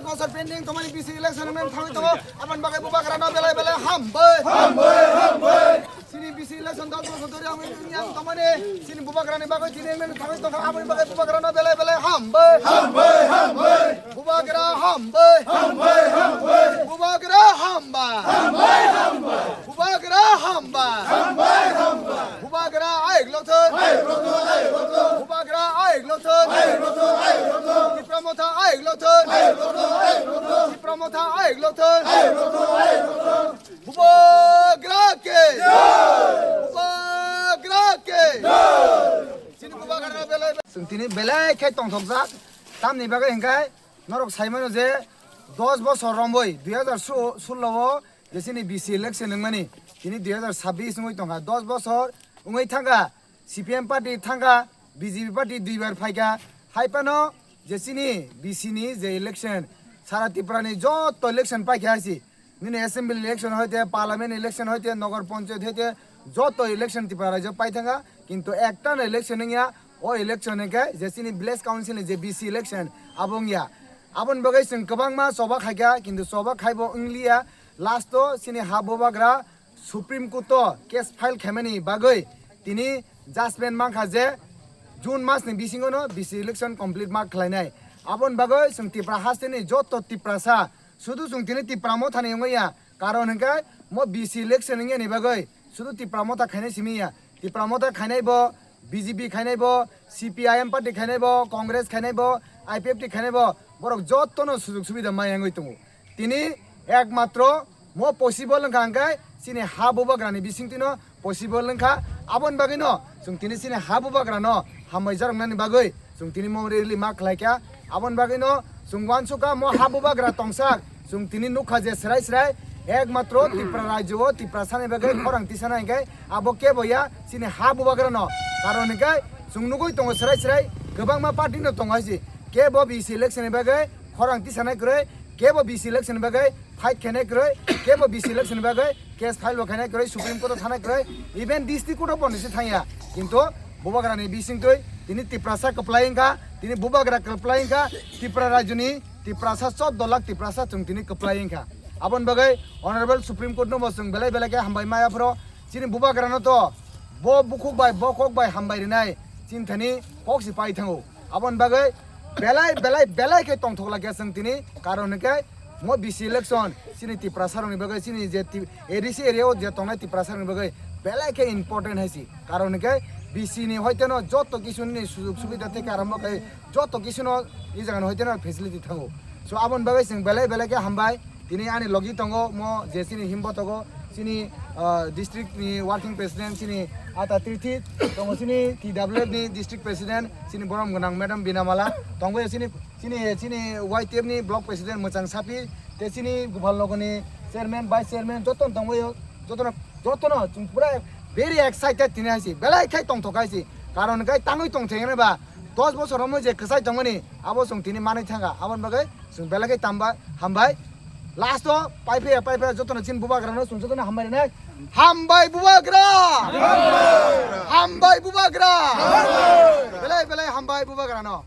বছর পেন্ডিং তোমার BC election main থামি তো আপন বাগে বুবা করানো বেলে বেলে হামবে সিনি বিসি ইলেকশন 10 বছর ধরে আমি নিয়ম তোমারে সিনি বুবা করানি বাগে সিনি মেন থামি তো আপন বাগে বুবা করানো বেলে বেলে হামবে বুবা করা হামবে বুবা করা হামবা বুবা করা হামবা বুবা করা আইগলথন বুবা করা আইগলথন প্রমোথা আইগলথন প্রমোথা আইগলথন বুবাগ্রাকে বুবাগ্রাকে সিনি বুবাগ্রা বেলে তিনি বেলে খাই টংথকজা তামনি বাগে হেंगाय নরক সাইমানো যে 10 বছর রম্বই 2016 যে সিনি বিসি ইলেকশন নংমানি তিনি 2026 নই টংगा 10 বছর উঙ্গই থাঙ্গা সিপিএম পার্টি থাঙ্গা বিজেপি পার্টি দুইবার ফাইকা হাইপানো যে সিনি বিসিনি যে ইলেকশন সারা ত্রিপুরানি যত ইলেকশন পাইকা আছি নিনে অ্যাসেম্বলি ইলেকশন হইতে পার্লামেন্ট ইলেকশন হইতে নগর পঞ্চায়েত হইতে যত ইলেকশন ত্রিপুরা রাজ্য পাই থাকা কিন্তু একটা ইলেকশন ইয়া ও ইলেকশন কে যে সিনি ভিলেজ কাউন্সিল যে বিসি ইলেকশন আবং ইয়া আবন বগै जों गोबां मा सबा खायगा কিন্তু सबा खायबो इंलिया लास्ट सिनि हाबोबाग्रा सुप्रीम कोर्ट केस फाइल खेमेनि बागै तिनि जाजमेन्ट माखा जे जून मासनि बिसिङावनो बिसि इलेक्शन कमप्लीट मार्क खालायनाय आबन बागै जों तिप्रा हास्टेनि जत तिप्रासा शुधु जों तिनि तिप्रामो थानाय नङैया कारन हंगाय मो बिसि इलेक्शन नि बागै शुधु तिप्रामो था खायनाय सिमिया तिप्रामो था खायनायबो बीजेपी खायनायबो सीपीआईएम पार्टी खायनायबो कांग्रेस खायनायबो आईपीएफटी खायनायबो बरक जतनो सुजुग सुबिदा मायांगै दङ तिनि एकमात्र मो पसिबल हंगाय सिनि हाबोबाग्रानि बिसिंतिनो पसिबल हंखा आबन बागैनो जों तिनि सिनि हाबोबाग्रानो हामै जारंनानि बागै जों तिनि मरेलि मा खालायका आबन बागैनो जों वानसुका मो हाबोबाग्रा तंसाक जों तिनि नुखा जे सराय सराय एकमात्र त्रिपुरा राज्य त्रिपुरा सानै बागै खरांथि सानाय गाय आबो के बया सिनि हाबोबाग्रानो कारन हंगाय जों नुगै दङ सराय सराय गोबां मा पार्टिनो दंगासि के बो बिसि इलेक्शन बागै खरांथि सानाय ग्रै के बो बिसि इलेक्शन बागै फाइट खेनाय ग्रै के बो बिसि इलेक्शन बागै केस फाइल बखानाय ग्रै सुप्रीम कोर्ट थानाय ग्रै इभेन डिस्ट्रिक्ट कोर्ट बनैसे थाया किन्तु बुबाग्रानि बिसिंतै तिनि तिप्रासा कप्लायिंगा तिनि बुबाग्रा कप्लायिंगा त्रिपुरा राज्यनि तिप्रासा 14 लाख तिप्रासा जों तिनि कप्लायिंगा आबन बागै अनारेबल सुप्रीम कोर्ट नो जों बेलाय बेलाय हामबाय मायाफ्रो सिनि बुबाग्रानो तो बो बुखबाय हामबाय रिनाय चिन्थानि पक्सि पाइ थांगौ आबन बागै बेलाय के टंथकला के जों तिनि कारन के मो बिसि इलेक्शन सिनि तिप्रा सारनि बागै सिनि जे एरिसि एरियाव जे टंनाय तिप्रा सारनि बागै बेलाय के इम्पोर्टेंट हैसि कारन के बिसि नि हयतेनो जत किसुनि सुजुग सुबिदा থেকে आरम्भ kai जत किसुनो इ जागान हयतेनो फेसिलिटी थांगौ सो आबन बागै जों बेलाय के हामबाय तिनि आनि लगी तंगो मो जे सिनि हिम्बो तंगो सिनि डिस्ट्रिक्ट नि वर्किंग प्रेसिडेंट सिनि आता तिर्थि तंगो सिनि टीडब्ल्यूएफ नि डिस्ट्रिक्ट प्रेसिडेंट सिनि बरम गनां मैडम बिनामाला तंगो सिनि वाइटीएफ नि ब्लॉक प्रेसिडेंट मोजां सापि ते सिनि गोपालनगरनि चेयरमैन वाइस चेयरमैन जतन तंगो जतन जों पुरा भेरी एक्साइटेड तिनि आइसि बेलाय खाय तंथकाइसि कारन गाय ताङै तंथेनोबा 10 बोसोर मो जे खसाय तंगनि आबो जों तिनि मानै थाङा आबन बागै जों बेलाय तामबा हामबाय लास्ट पाइफे जतन चिन बुबाग्रानो जों जतन हामबाय ने हामबाय बुबाग्रा हामबाय बुबाग्रा बेलाय हामबाय बुबाग्रानो